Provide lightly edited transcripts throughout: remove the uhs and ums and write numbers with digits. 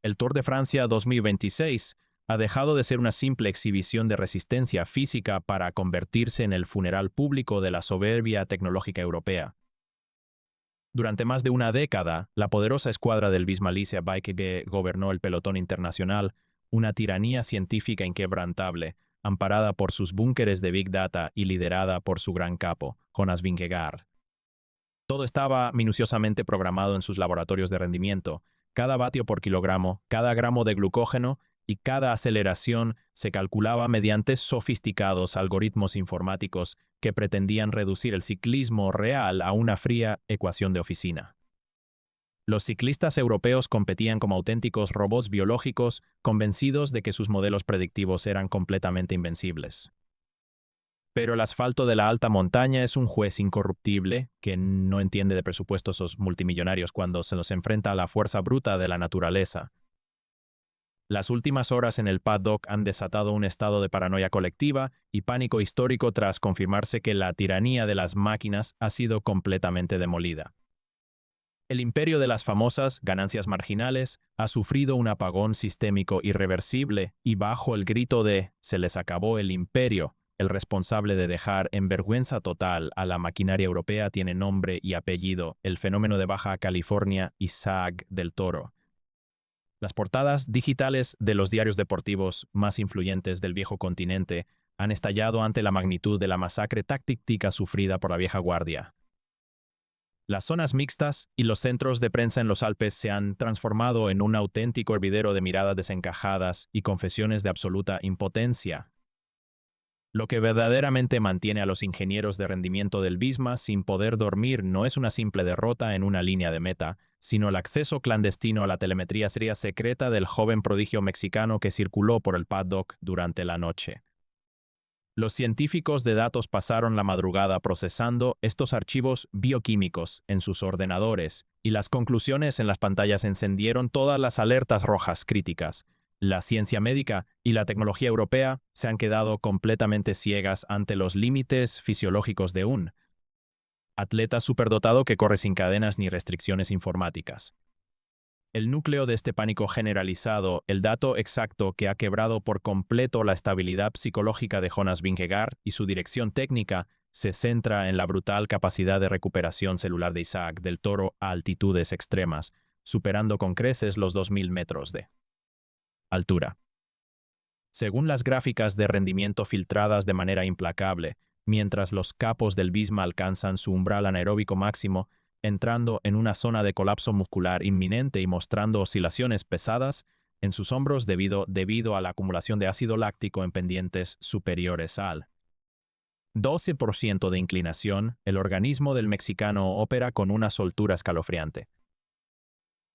El Tour de Francia 2026 ha dejado de ser una simple exhibición de resistencia física para convertirse en el funeral público de la soberbia tecnológica europea. Durante más de una década, la poderosa escuadra del Bismalicia Bike que gobernó el pelotón internacional, una tiranía científica inquebrantable, amparada por sus búnkeres de Big Data y liderada por su gran capo, Jonas Vingegaard. Todo estaba minuciosamente programado en sus laboratorios de rendimiento. Cada vatio por kilogramo, cada gramo de glucógeno y cada aceleración se calculaba mediante sofisticados algoritmos informáticos que pretendían reducir el ciclismo real a una fría ecuación de oficina. Los ciclistas europeos competían como auténticos robots biológicos, convencidos de que sus modelos predictivos eran completamente invencibles. Pero el asfalto de la alta montaña es un juez incorruptible que no entiende de presupuestos multimillonarios cuando se los enfrenta a la fuerza bruta de la naturaleza. Las últimas horas en el paddock han desatado un estado de paranoia colectiva y pánico histórico tras confirmarse que la tiranía de las máquinas ha sido completamente demolida. El imperio de las famosas ganancias marginales ha sufrido un apagón sistémico irreversible y bajo el grito de «se les acabó el imperio», el responsable de dejar en vergüenza total a la maquinaria europea tiene nombre y apellido: el fenómeno de Baja California Isaac del Toro. Las portadas digitales de los diarios deportivos más influyentes del viejo continente han estallado ante la magnitud de la masacre táctica sufrida por la vieja guardia. Las zonas mixtas y los centros de prensa en los Alpes se han transformado en un auténtico hervidero de miradas desencajadas y confesiones de absoluta impotencia. Lo que verdaderamente mantiene a los ingenieros de rendimiento del Visma sin poder dormir no es una simple derrota en una línea de meta, sino el acceso clandestino a la telemetría seria secreta del joven prodigio mexicano que circuló por el paddock durante la noche. Los científicos de datos pasaron la madrugada procesando estos archivos bioquímicos en sus ordenadores, y las conclusiones en las pantallas encendieron todas las alertas rojas críticas. La ciencia médica y la tecnología europea se han quedado completamente ciegas ante los límites fisiológicos de un atleta superdotado que corre sin cadenas ni restricciones informáticas. El núcleo de este pánico generalizado, el dato exacto que ha quebrado por completo la estabilidad psicológica de Jonas Vingegaard y su dirección técnica, se centra en la brutal capacidad de recuperación celular de Isaac del Toro a altitudes extremas, superando con creces los 2000 metros de altura. Según las gráficas de rendimiento filtradas de manera implacable, mientras los capos del Visma alcanzan su umbral anaeróbico máximo, entrando en una zona de colapso muscular inminente y mostrando oscilaciones pesadas en sus hombros debido a la acumulación de ácido láctico en pendientes superiores al 12% de inclinación, el organismo del mexicano opera con una soltura escalofriante.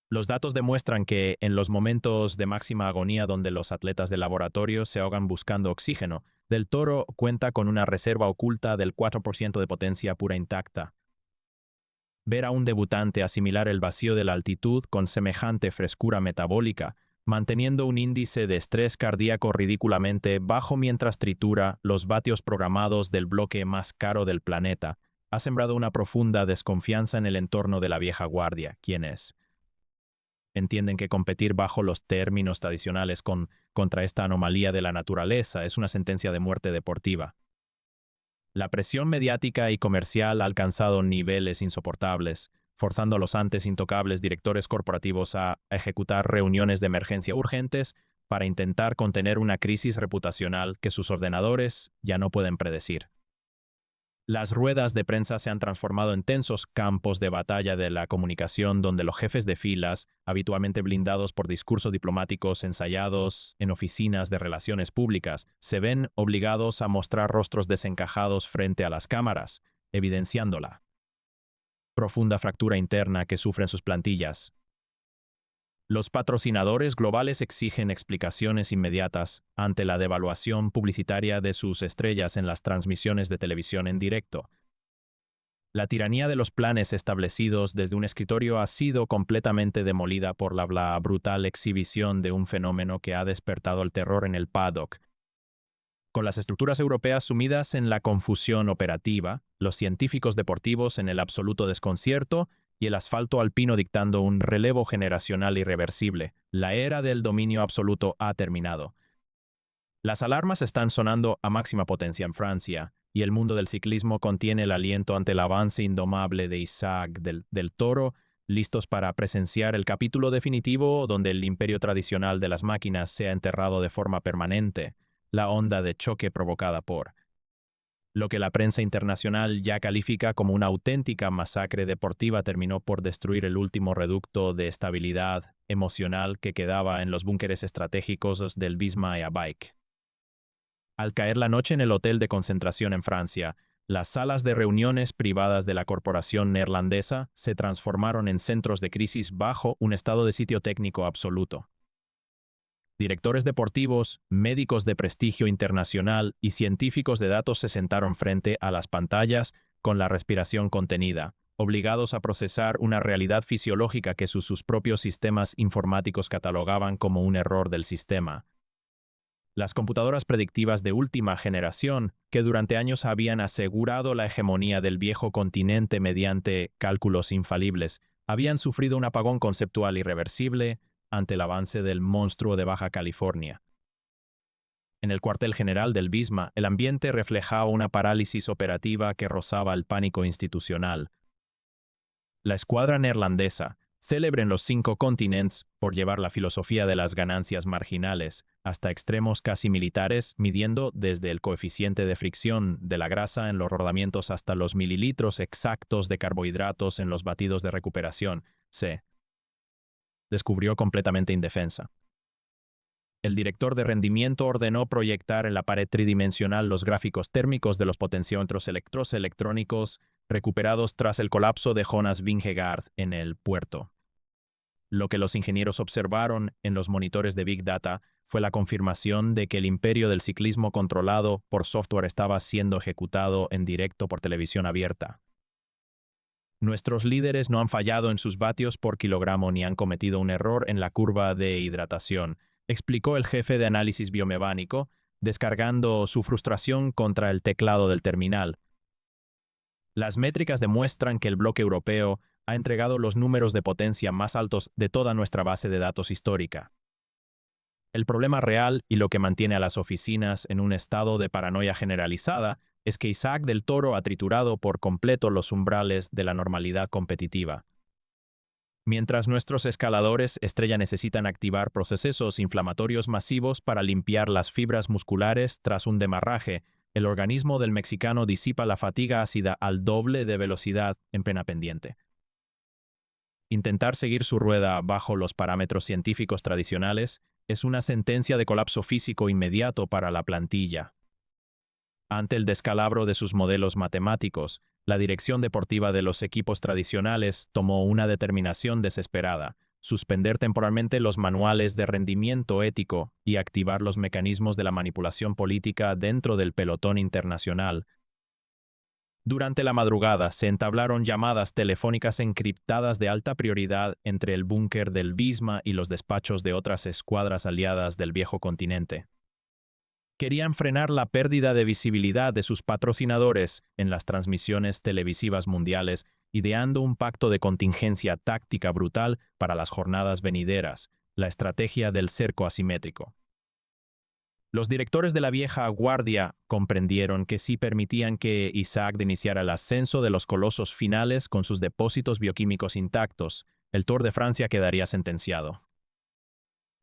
Los datos demuestran que, en los momentos de máxima agonía donde los atletas de laboratorio se ahogan buscando oxígeno, Del Toro cuenta con una reserva oculta del 4% de potencia pura intacta. Ver a un debutante asimilar el vacío de la altitud con semejante frescura metabólica, manteniendo un índice de estrés cardíaco ridículamente bajo mientras tritura los vatios programados del bloque más caro del planeta, ha sembrado una profunda desconfianza en el entorno de la vieja guardia, quienes entienden que competir bajo los términos tradicionales contra esta anomalía de la naturaleza es una sentencia de muerte deportiva. La presión mediática y comercial ha alcanzado niveles insoportables, forzando a los antes intocables directores corporativos a ejecutar reuniones de emergencia urgentes para intentar contener una crisis reputacional que sus ordenadores ya no pueden predecir. Las ruedas de prensa se han transformado en tensos campos de batalla de la comunicación donde los jefes de filas, habitualmente blindados por discursos diplomáticos ensayados en oficinas de relaciones públicas, se ven obligados a mostrar rostros desencajados frente a las cámaras, evidenciando la profunda fractura interna que sufren sus plantillas. Los patrocinadores globales exigen explicaciones inmediatas ante la devaluación publicitaria de sus estrellas en las transmisiones de televisión en directo. La tiranía de los planes establecidos desde un escritorio ha sido completamente demolida por la brutal exhibición de un fenómeno que ha despertado el terror en el paddock. Con las estructuras europeas sumidas en la confusión operativa, los científicos deportivos en el absoluto desconcierto y el asfalto alpino dictando un relevo generacional irreversible. La era del dominio absoluto ha terminado. Las alarmas están sonando a máxima potencia en Francia, y el mundo del ciclismo contiene el aliento ante el avance indomable de Isaac del Toro, listos para presenciar el capítulo definitivo donde el imperio tradicional de las máquinas sea enterrado de forma permanente, la onda de choque provocada por lo que la prensa internacional ya califica como una auténtica masacre deportiva terminó por destruir el último reducto de estabilidad emocional que quedaba en los búnkeres estratégicos del Wismar Bike. Al caer la noche en el hotel de concentración en Francia, las salas de reuniones privadas de la corporación neerlandesa se transformaron en centros de crisis bajo un estado de sitio técnico absoluto. Directores deportivos, médicos de prestigio internacional y científicos de datos se sentaron frente a las pantallas con la respiración contenida, obligados a procesar una realidad fisiológica que sus propios sistemas informáticos catalogaban como un error del sistema. Las computadoras predictivas de última generación, que durante años habían asegurado la hegemonía del viejo continente mediante cálculos infalibles, habían sufrido un apagón conceptual irreversible ante el avance del monstruo de Baja California. En el cuartel general del Wismar, el ambiente reflejaba una parálisis operativa que rozaba el pánico institucional. La escuadra neerlandesa, célebre en los 5 continentes por llevar la filosofía de las ganancias marginales hasta extremos casi militares, midiendo desde el coeficiente de fricción de la grasa en los rodamientos hasta los mililitros exactos de carbohidratos en los batidos de recuperación, se descubrió completamente indefensa. El director de rendimiento ordenó proyectar en la pared tridimensional los gráficos térmicos de los potenciómetros electrónicos recuperados tras el colapso de Jonas Vingegaard en el puerto. Lo que los ingenieros observaron en los monitores de Big Data fue la confirmación de que el imperio del ciclismo controlado por software estaba siendo ejecutado en directo por televisión abierta. Nuestros líderes no han fallado en sus vatios por kilogramo ni han cometido un error en la curva de hidratación, explicó el jefe de análisis biomecánico, descargando su frustración contra el teclado del terminal. Las métricas demuestran que el bloque europeo ha entregado los números de potencia más altos de toda nuestra base de datos histórica. El problema real y lo que mantiene a las oficinas en un estado de paranoia generalizada es que Isaac del Toro ha triturado por completo los umbrales de la normalidad competitiva. Mientras nuestros escaladores estrella necesitan activar procesos inflamatorios masivos para limpiar las fibras musculares tras un demarraje, el organismo del mexicano disipa la fatiga ácida al doble de velocidad en plena pendiente. Intentar seguir su rueda bajo los parámetros científicos tradicionales es una sentencia de colapso físico inmediato para la plantilla. Ante el descalabro de sus modelos matemáticos, la dirección deportiva de los equipos tradicionales tomó una determinación desesperada: suspender temporalmente los manuales de rendimiento ético y activar los mecanismos de la manipulación política dentro del pelotón internacional. Durante la madrugada se entablaron llamadas telefónicas encriptadas de alta prioridad entre el búnker del Wismar y los despachos de otras escuadras aliadas del viejo continente. Querían frenar la pérdida de visibilidad de sus patrocinadores en las transmisiones televisivas mundiales, ideando un pacto de contingencia táctica brutal para las jornadas venideras, la estrategia del cerco asimétrico. Los directores de la vieja guardia comprendieron que si permitían que Isaac iniciara el ascenso de los colosos finales con sus depósitos bioquímicos intactos, el Tour de Francia quedaría sentenciado.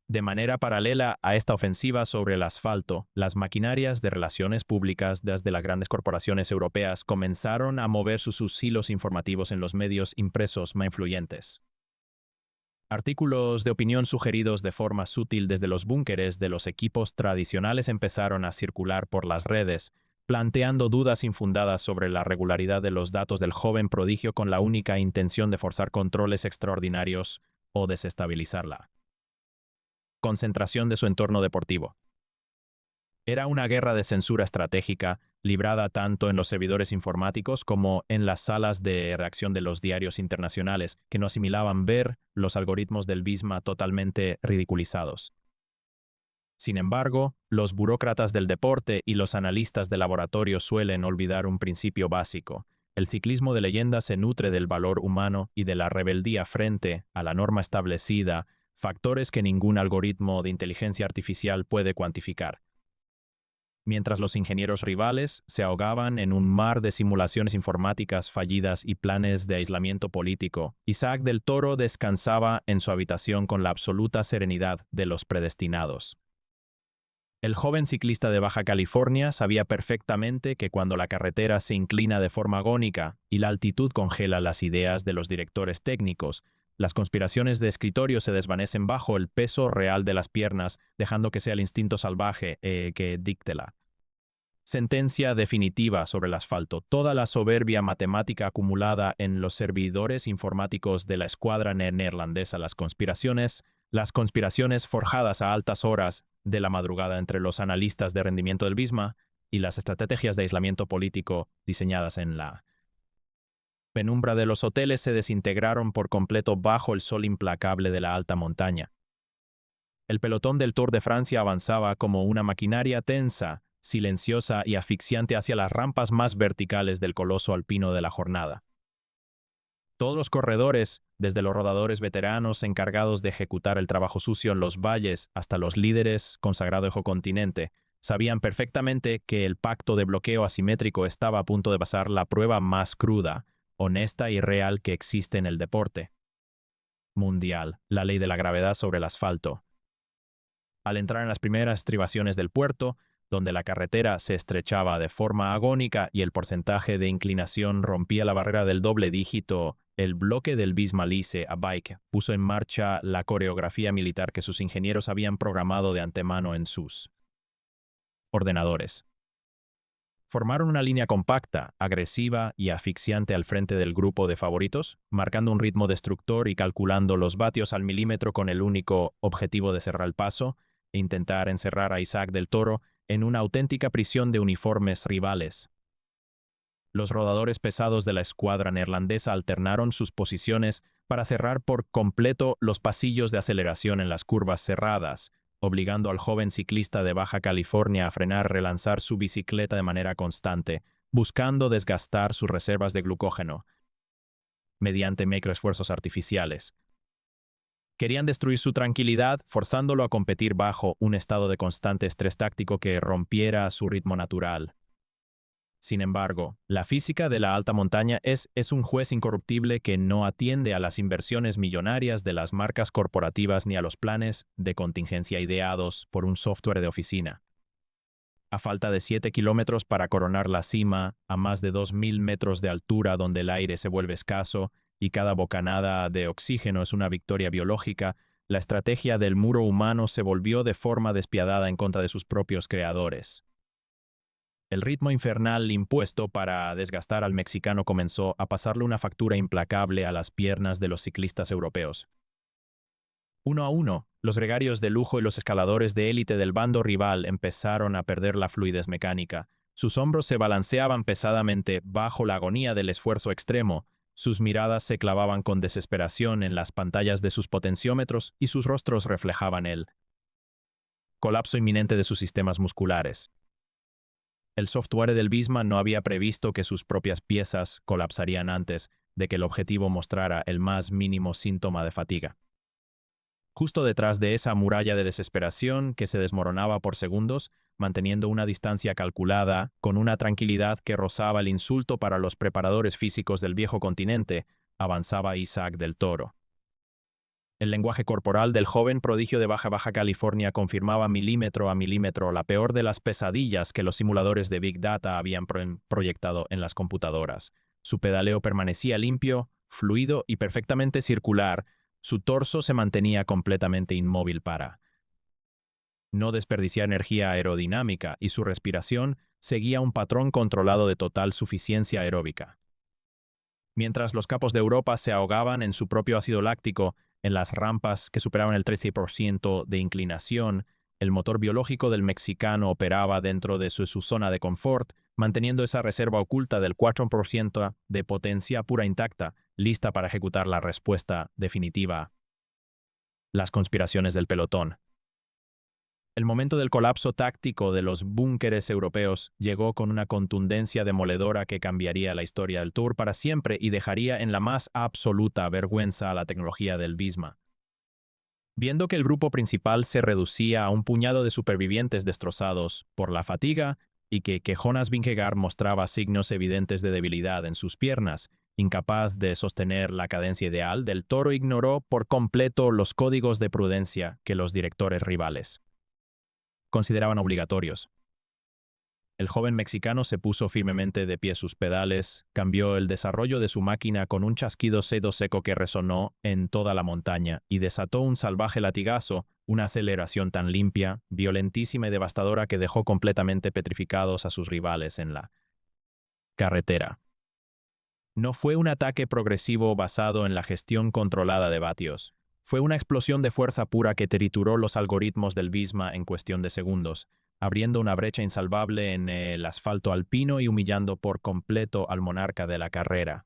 De manera paralela a esta ofensiva sobre el asfalto, las maquinarias de relaciones públicas desde las grandes corporaciones europeas comenzaron a mover sus hilos informativos en los medios impresos más influyentes. Artículos de opinión sugeridos de forma sutil desde los búnkeres de los equipos tradicionales empezaron a circular por las redes, planteando dudas infundadas sobre la regularidad de los datos del joven prodigio con la única intención de forzar controles extraordinarios o desestabilizarla concentración de su entorno deportivo. Era una guerra de censura estratégica, librada tanto en los servidores informáticos como en las salas de redacción de los diarios internacionales, que no asimilaban ver los algoritmos del Wismar totalmente ridiculizados. Sin embargo, los burócratas del deporte y los analistas de laboratorio suelen olvidar un principio básico: El ciclismo de leyenda se nutre del valor humano y de la rebeldía frente a la norma establecida, factores que ningún algoritmo de inteligencia artificial puede cuantificar. Mientras los ingenieros rivales se ahogaban en un mar de simulaciones informáticas fallidas y planes de aislamiento político, Isaac del Toro descansaba en su habitación con la absoluta serenidad de los predestinados. El joven ciclista de Baja California sabía perfectamente que cuando la carretera se inclina de forma agónica y la altitud congela las ideas de los directores técnicos, las conspiraciones de escritorio se desvanecen bajo el peso real de las piernas, dejando que sea el instinto salvaje que dicte la sentencia definitiva sobre el asfalto. Toda la soberbia matemática acumulada en los servidores informáticos de la escuadra neerlandesa, las conspiraciones forjadas a altas horas de la madrugada entre los analistas de rendimiento del BISMA y las estrategias de aislamiento político diseñadas en la penumbra de los hoteles se desintegraron por completo bajo el sol implacable de la alta montaña. El pelotón del Tour de Francia avanzaba como una maquinaria tensa, silenciosa y asfixiante hacia las rampas más verticales del coloso alpino de la jornada. Todos los corredores, desde los rodadores veteranos encargados de ejecutar el trabajo sucio en los valles hasta los líderes consagrado ecocontinente, sabían perfectamente que el pacto de bloqueo asimétrico estaba a punto de pasar la prueba más cruda, honesta y real que existe en el deporte mundial, la ley de la gravedad sobre el asfalto. Al entrar en las primeras estribaciones del puerto, donde la carretera se estrechaba de forma agónica y el porcentaje de inclinación rompía la barrera del doble dígito, el bloque del Bismarck a Bike puso en marcha la coreografía militar que sus ingenieros habían programado de antemano en sus ordenadores. Formaron una línea compacta, agresiva y asfixiante al frente del grupo de favoritos, marcando un ritmo destructor y calculando los vatios al milímetro con el único objetivo de cerrar el paso e intentar encerrar a Isaac del Toro en una auténtica prisión de uniformes rivales. Los rodadores pesados de la escuadra neerlandesa alternaron sus posiciones para cerrar por completo los pasillos de aceleración en las curvas cerradas, obligando al joven ciclista de Baja California a frenar relanzar su bicicleta de manera constante, buscando desgastar sus reservas de glucógeno mediante microesfuerzos artificiales. Querían destruir su tranquilidad, forzándolo a competir bajo un estado de constante estrés táctico que rompiera su ritmo natural. Sin embargo, la física de la alta montaña es un juez incorruptible que no atiende a las inversiones millonarias de las marcas corporativas ni a los planes de contingencia ideados por un software de oficina. A falta de 7 kilómetros para coronar la cima, a más de 2.000 metros de altura donde el aire se vuelve escaso y cada bocanada de oxígeno es una victoria biológica, la estrategia del muro humano se volvió de forma despiadada en contra de sus propios creadores. El ritmo infernal impuesto para desgastar al mexicano comenzó a pasarle una factura implacable a las piernas de los ciclistas europeos. Uno a uno, los gregarios de lujo y los escaladores de élite del bando rival empezaron a perder la fluidez mecánica. Sus hombros se balanceaban pesadamente bajo la agonía del esfuerzo extremo, sus miradas se clavaban con desesperación en las pantallas de sus potenciómetros y sus rostros reflejaban el colapso inminente de sus sistemas musculares. El software del BISMA no había previsto que sus propias piezas colapsarían antes de que el objetivo mostrara el más mínimo síntoma de fatiga. Justo detrás de esa muralla de desesperación que se desmoronaba por segundos, manteniendo una distancia calculada, con una tranquilidad que rozaba el insulto para los preparadores físicos del viejo continente, avanzaba Isaac del Toro. El lenguaje corporal del joven prodigio de Baja California confirmaba milímetro a milímetro la peor de las pesadillas que los simuladores de Big Data habían proyectado en las computadoras. Su pedaleo permanecía limpio, fluido y perfectamente circular. Su torso se mantenía completamente inmóvil para no desperdiciar energía aerodinámica y su respiración seguía un patrón controlado de total suficiencia aeróbica. Mientras los capos de Europa se ahogaban en su propio ácido láctico, en las rampas que superaban el 13% de inclinación, el motor biológico del mexicano operaba dentro de su zona de confort, manteniendo esa reserva oculta del 4% de potencia pura intacta, lista para ejecutar la respuesta definitiva. Las conspiraciones del pelotón. El momento del colapso táctico de los búnkeres europeos llegó con una contundencia demoledora que cambiaría la historia del Tour para siempre y dejaría en la más absoluta vergüenza a la tecnología del Visma. Viendo que el grupo principal se reducía a un puñado de supervivientes destrozados por la fatiga y que Jonas Vingegaard mostraba signos evidentes de debilidad en sus piernas, incapaz de sostener la cadencia ideal, Del Toro ignoró por completo los códigos de prudencia que los directores rivales consideraban obligatorios. El joven mexicano se puso firmemente de pie sus pedales, cambió el desarrollo de su máquina con un chasquido seco que resonó en toda la montaña y desató un salvaje latigazo, una aceleración tan limpia, violentísima y devastadora que dejó completamente petrificados a sus rivales en la carretera. No fue un ataque progresivo basado en la gestión controlada de vatios. Fue una explosión de fuerza pura que trituró los algoritmos del Visma en cuestión de segundos, abriendo una brecha insalvable en el asfalto alpino y humillando por completo al monarca de la carrera.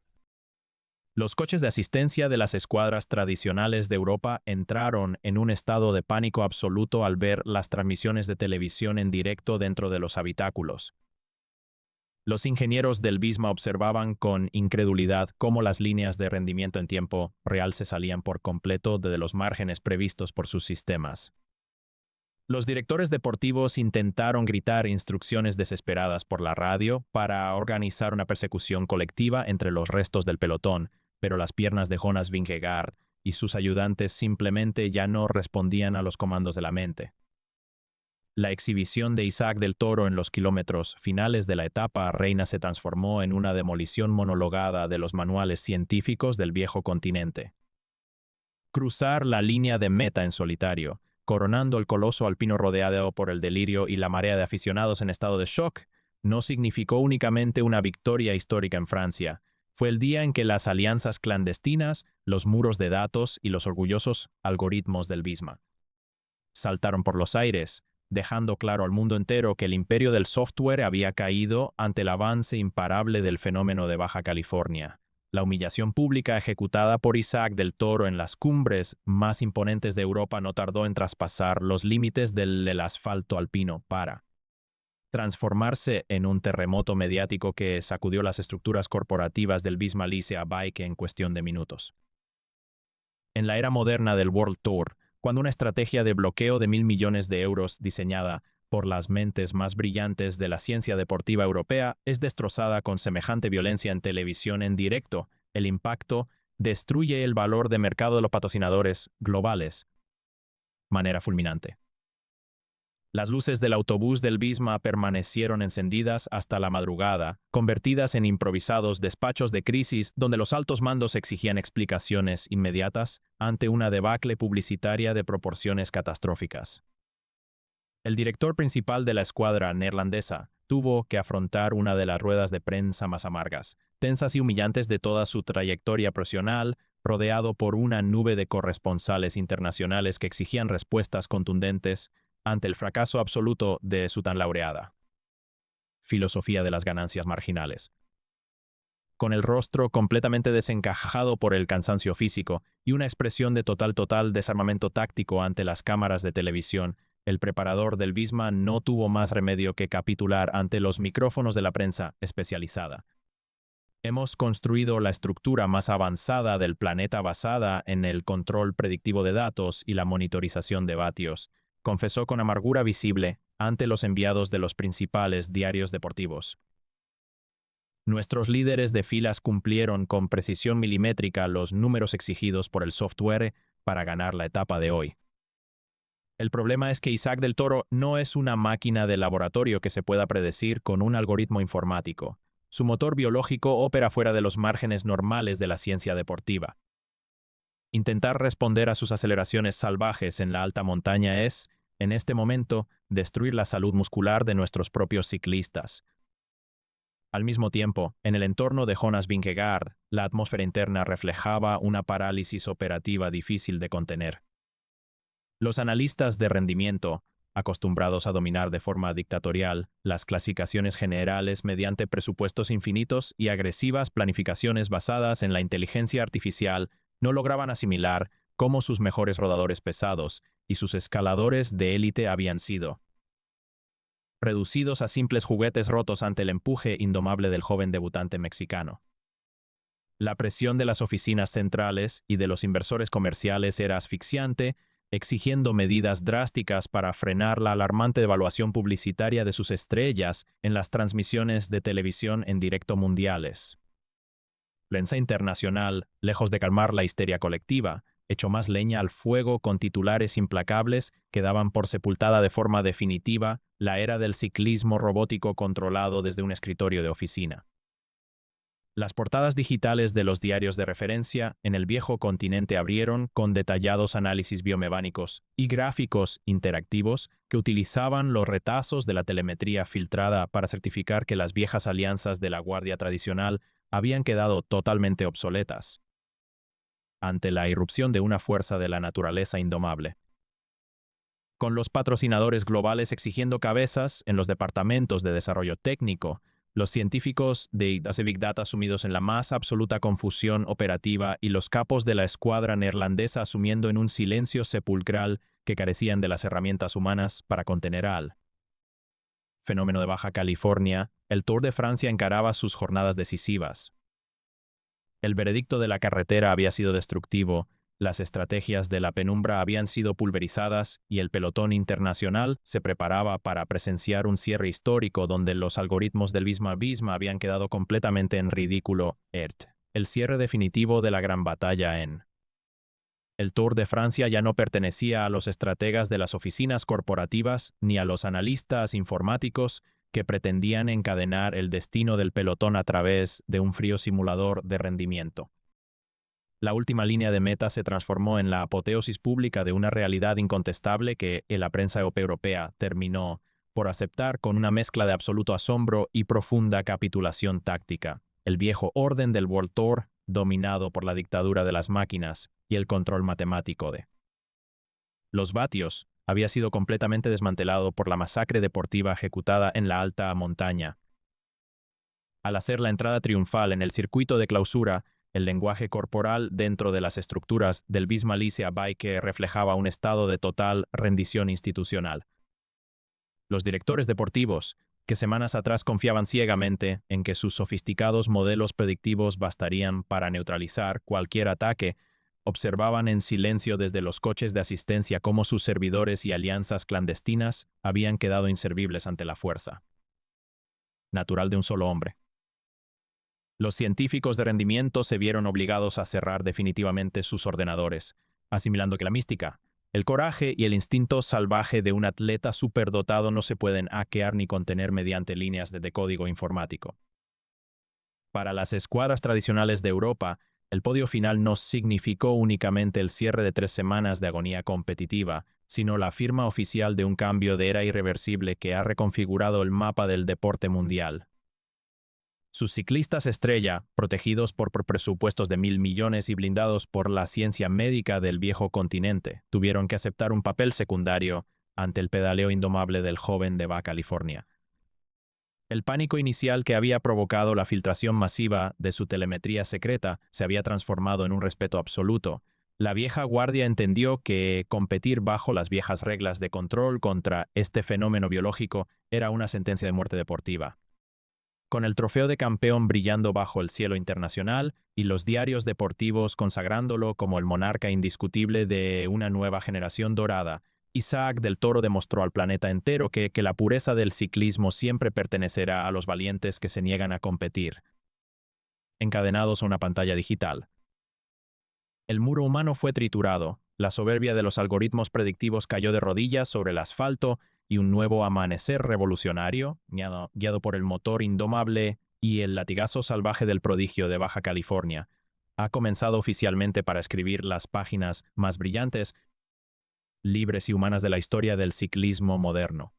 Los coches de asistencia de las escuadras tradicionales de Europa entraron en un estado de pánico absoluto al ver las transmisiones de televisión en directo dentro de los habitáculos. Los ingenieros del Visma observaban con incredulidad cómo las líneas de rendimiento en tiempo real se salían por completo de los márgenes previstos por sus sistemas. Los directores deportivos intentaron gritar instrucciones desesperadas por la radio para organizar una persecución colectiva entre los restos del pelotón, pero las piernas de Jonas Vingegaard y sus ayudantes simplemente ya no respondían a los comandos de la mente. La exhibición de Isaac del Toro en los kilómetros finales de la etapa reina se transformó en una demolición monologada de los manuales científicos del viejo continente. Cruzar la línea de meta en solitario, coronando el coloso alpino rodeado por el delirio y la marea de aficionados en estado de shock, no significó únicamente una victoria histórica en Francia. Fue el día en que las alianzas clandestinas, los muros de datos y los orgullosos algoritmos del Visma saltaron por los aires, dejando claro al mundo entero que el imperio del software había caído ante el avance imparable del fenómeno de Baja California. La humillación pública ejecutada por Isaac del Toro en las cumbres más imponentes de Europa no tardó en traspasar los límites del asfalto alpino para transformarse en un terremoto mediático que sacudió las estructuras corporativas del Visma Lease Bike en cuestión de minutos. En la era moderna del World Tour, cuando una estrategia de bloqueo de 1.000 millones de euros diseñada por las mentes más brillantes de la ciencia deportiva europea es destrozada con semejante violencia en televisión en directo, el impacto destruye el valor de mercado de los patrocinadores globales. Manera fulminante. Las luces del autobús del Visma permanecieron encendidas hasta la madrugada, convertidas en improvisados despachos de crisis donde los altos mandos exigían explicaciones inmediatas ante una debacle publicitaria de proporciones catastróficas. El director principal de la escuadra neerlandesa tuvo que afrontar una de las ruedas de prensa más amargas, tensas y humillantes de toda su trayectoria profesional, rodeado por una nube de corresponsales internacionales que exigían respuestas contundentes ante el fracaso absoluto de su tan laureada filosofía de las ganancias marginales. Con el rostro completamente desencajado por el cansancio físico y una expresión de total desarmamento táctico ante las cámaras de televisión, el preparador del Visma no tuvo más remedio que capitular ante los micrófonos de la prensa especializada. Hemos construido la estructura más avanzada del planeta basada en el control predictivo de datos y la monitorización de vatios, confesó con amargura visible ante los enviados de los principales diarios deportivos. Nuestros líderes de filas cumplieron con precisión milimétrica los números exigidos por el software para ganar la etapa de hoy. El problema es que Isaac del Toro no es una máquina de laboratorio que se pueda predecir con un algoritmo informático. Su motor biológico opera fuera de los márgenes normales de la ciencia deportiva. Intentar responder a sus aceleraciones salvajes en la alta montaña es, en este momento, destruir la salud muscular de nuestros propios ciclistas. Al mismo tiempo, en el entorno de Jonas Vingegaard, la atmósfera interna reflejaba una parálisis operativa difícil de contener. Los analistas de rendimiento, acostumbrados a dominar de forma dictatorial las clasificaciones generales mediante presupuestos infinitos y agresivas planificaciones basadas en la inteligencia artificial, no lograban asimilar cómo sus mejores rodadores pesados y sus escaladores de élite habían sido reducidos a simples juguetes rotos ante el empuje indomable del joven debutante mexicano. La presión de las oficinas centrales y de los inversores comerciales era asfixiante, exigiendo medidas drásticas para frenar la alarmante devaluación publicitaria de sus estrellas en las transmisiones de televisión en directo mundiales. Prensa internacional, lejos de calmar la histeria colectiva, echó más leña al fuego con titulares implacables que daban por sepultada de forma definitiva la era del ciclismo robótico controlado desde un escritorio de oficina. Las portadas digitales de los diarios de referencia en el viejo continente abrieron con detallados análisis biomecánicos y gráficos interactivos que utilizaban los retazos de la telemetría filtrada para certificar que las viejas alianzas de la guardia tradicional habían quedado totalmente obsoletas ante la irrupción de una fuerza de la naturaleza indomable. Con los patrocinadores globales exigiendo cabezas en los departamentos de desarrollo técnico, los científicos de Big Data sumidos en la más absoluta confusión operativa y los capos de la escuadra neerlandesa asumiendo en un silencio sepulcral que carecían de las herramientas humanas para contener al fenómeno de Baja California, el Tour de Francia encaraba sus jornadas decisivas. El veredicto de la carretera había sido destructivo, las estrategias de la penumbra habían sido pulverizadas y el pelotón internacional se preparaba para presenciar un cierre histórico donde los algoritmos del Visma habían quedado completamente en ridículo. El cierre definitivo de la gran batalla en el Tour de Francia ya no pertenecía a los estrategas de las oficinas corporativas ni a los analistas informáticos que pretendían encadenar el destino del pelotón a través de un frío simulador de rendimiento. La última línea de meta se transformó en la apoteosis pública de una realidad incontestable que la prensa europea terminó por aceptar con una mezcla de absoluto asombro y profunda capitulación táctica. El viejo orden del World Tour, dominado por la dictadura de las máquinas y el control matemático de los vatios, había sido completamente desmantelado por la masacre deportiva ejecutada en la alta montaña. Al hacer la entrada triunfal en el circuito de clausura, el lenguaje corporal dentro de las estructuras del Bismalicia Bike reflejaba un estado de total rendición institucional. Los directores deportivos, que semanas atrás confiaban ciegamente en que sus sofisticados modelos predictivos bastarían para neutralizar cualquier ataque, observaban en silencio desde los coches de asistencia cómo sus servidores y alianzas clandestinas habían quedado inservibles ante la fuerza natural de un solo hombre. Los científicos de rendimiento se vieron obligados a cerrar definitivamente sus ordenadores, asimilando que la mística, el coraje y el instinto salvaje de un atleta superdotado no se pueden hackear ni contener mediante líneas de código informático. Para las escuadras tradicionales de Europa, el podio final no significó únicamente el cierre de 3 semanas de agonía competitiva, sino la firma oficial de un cambio de era irreversible que ha reconfigurado el mapa del deporte mundial. Sus ciclistas estrella, protegidos por presupuestos de 1.000 millones y blindados por la ciencia médica del viejo continente, tuvieron que aceptar un papel secundario ante el pedaleo indomable del joven de Baja California. El pánico inicial que había provocado la filtración masiva de su telemetría secreta se había transformado en un respeto absoluto. La vieja guardia entendió que competir bajo las viejas reglas de control contra este fenómeno biológico era una sentencia de muerte deportiva. Con el trofeo de campeón brillando bajo el cielo internacional y los diarios deportivos consagrándolo como el monarca indiscutible de una nueva generación dorada, Isaac del Toro demostró al planeta entero que la pureza del ciclismo siempre pertenecerá a los valientes que se niegan a competir, encadenados a una pantalla digital. El muro humano fue triturado, la soberbia de los algoritmos predictivos cayó de rodillas sobre el asfalto y un nuevo amanecer revolucionario, guiado por el motor indomable y el latigazo salvaje del prodigio de Baja California, ha comenzado oficialmente para escribir las páginas más brillantes, libres y humanas de la historia del ciclismo moderno.